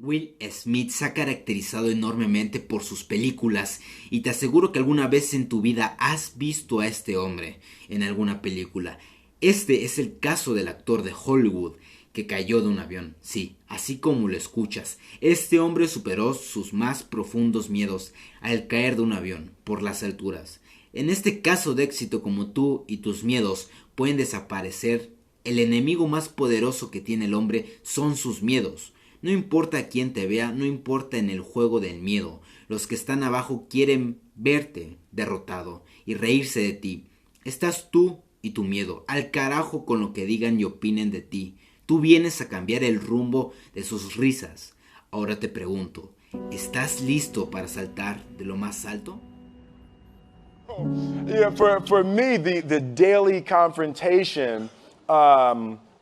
Will Smith se ha caracterizado enormemente por sus películas y te aseguro que alguna vez en tu vida has visto a este hombre en alguna película. Este es el caso del actor de Hollywood que cayó de un avión. Sí, así como lo escuchas, este hombre superó sus más profundos miedos al caer de un avión por las alturas. En este caso de éxito, como tú y tus miedos pueden desaparecer, el enemigo más poderoso que tiene el hombre son sus miedos. No importa quién te vea, no importa en el juego del miedo. Los que están abajo quieren verte derrotado y reírse de ti. Estás tú y tu miedo. Al carajo con lo que digan y opinen de ti. Tú vienes a cambiar el rumbo de sus risas. Ahora te pregunto, ¿estás listo para saltar de lo más alto? Yeah, for me, the daily confrontation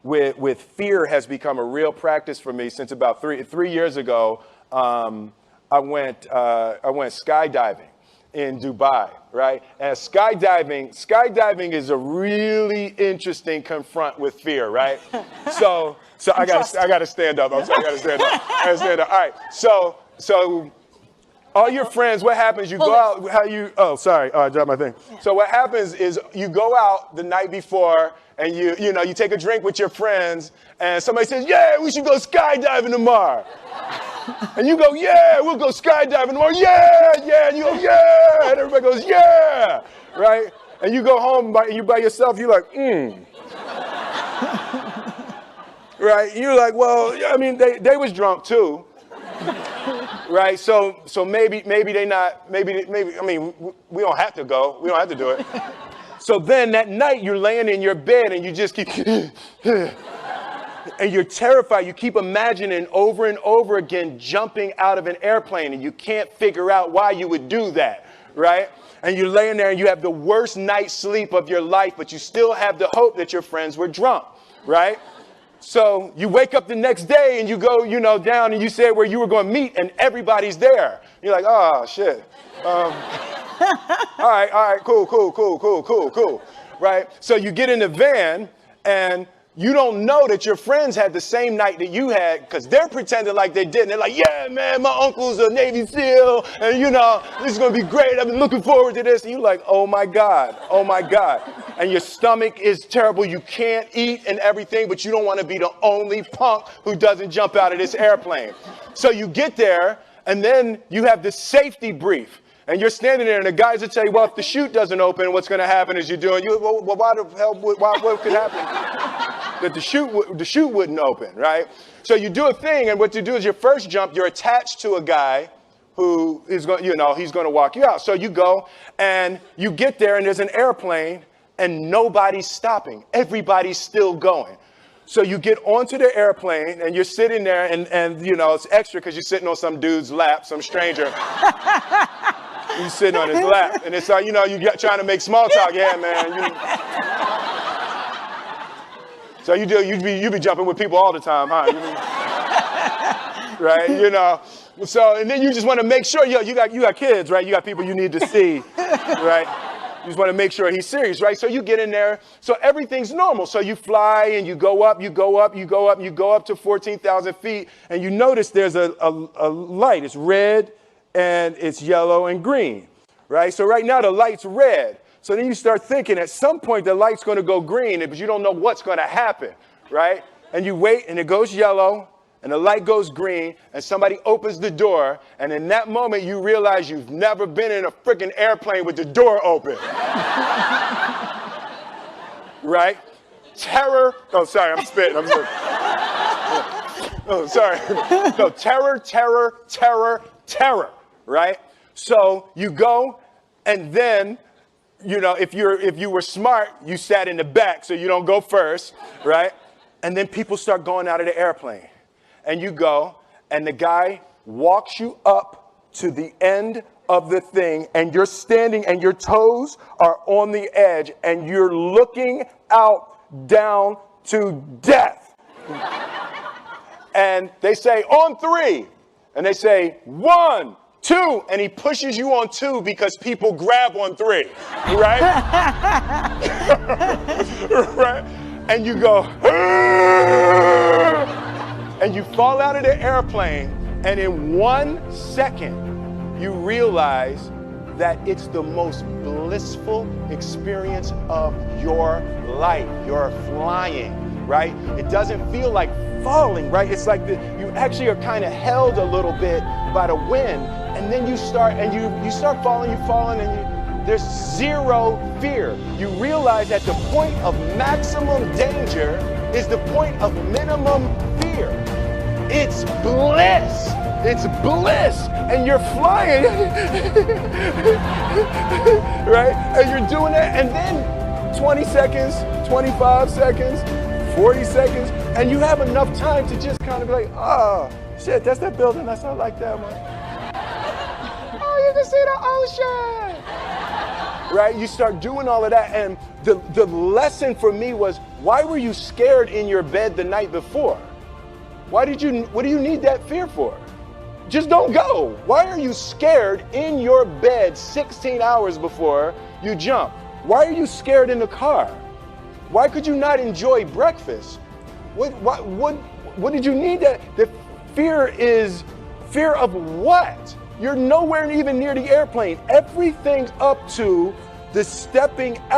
with fear has become a real practice for me since about three years ago. I went skydiving in Dubai, right? And skydiving is a really interesting confront with fear, right? So I gotta stand up. I'm sorry, I gotta stand up. I gotta stand up. All right. So all your friends, what happens, you go out, sorry, I dropped my thing. So what happens is you go out the night before and you take a drink with your friends and somebody says, yeah, we should go skydiving tomorrow. And you go, yeah, we'll go skydiving tomorrow. Yeah, and you go, yeah, and everybody goes, yeah, right? And you go home, you by yourself, you're like, right? You're like, well, I mean, they was drunk too. Right, so maybe they not, maybe, I mean, we don't have to go. We don't have to do it. So then that night you're laying in your bed and you just keep, and you're terrified. You keep imagining over and over again jumping out of an airplane and you can't figure out why you would do that, right? And you're laying there and you have the worst night's sleep of your life, but you still have the hope that your friends were drunk, right? So you wake up the next day and you go, down and you say where you were going to meet and everybody's there. You're like, oh, shit. All right, cool. Right? So you get in the van and you don't know that your friends had the same night that you had because they're pretending like they didn't. They're like, yeah, man, my uncle's a Navy SEAL and, this is going to be great. I've been looking forward to this. And you're like, oh, my God. And your stomach is terrible. You can't eat and everything, but you don't want to be the only punk who doesn't jump out of this airplane. So you get there and then you have this safety brief. And you're standing there, and the guys will tell you, well, if the chute doesn't open, what's going to happen is you're doing, well, why the hell, what could happen? That the chute wouldn't open, right? So you do a thing, and what you do is your first jump, you're attached to a guy who is going, he's going to walk you out. So you go, and you get there, and there's an airplane, and nobody's stopping. Everybody's still going. So you get onto the airplane, and you're sitting there, and it's extra because you're sitting on some dude's lap, some stranger. You sitting on his lap, and it's like, you trying to make small talk. Yeah, man. So you be jumping with people all the time, huh? Right? So, and then you just want to make sure, you got kids, right? You got people you need to see, right? You just want to make sure he's serious, right? So you get in there. So everything's normal. So you fly and you go up to 14,000 feet, and you notice there's a light. It's red. And it's yellow and green, right? So right now the light's red. So then you start thinking at some point the light's going to go green, but you don't know what's going to happen, right? And you wait and it goes yellow and the light goes green and somebody opens the door. And in that moment you realize you've never been in a freaking airplane with the door open. Right? Terror. Oh, sorry, I'm spitting. Oh, sorry. No, terror. Right? So you go, and then, if you were smart, you sat in the back so you don't go first, right? And then people start going out of the airplane. And you go, and the guy walks you up to the end of the thing, and you're standing, and your toes are on the edge, and you're looking out down to death. And they say, on three. And they say, 1, 2, and he pushes you on 2 because people grab on 3, right? Right? And you go, and you fall out of the airplane, And in 1 second, you realize that it's the most blissful experience of your life. You're flying, right? It doesn't feel like falling, right? It's like you actually are kind of held a little bit by the wind, and then you start falling, there's zero fear. You realize that the point of maximum danger is the point of minimum fear. It's bliss. It's bliss. And you're flying. Right? And you're doing that. And then 20 seconds, 25 seconds, 40 seconds. And you have enough time to just kind of be like, oh, shit, that's that building. That's not like that one. Oh, you can see the ocean. Right? You start doing all of that. And the lesson for me was, why were you scared in your bed the night before? What do you need that fear for? Just don't go. Why are you scared in your bed 16 hours before you jump? Why are you scared in the car? Why could you not enjoy breakfast? What did you need that? The fear is fear of what? You're nowhere even near the airplane. Everything's up to the stepping out.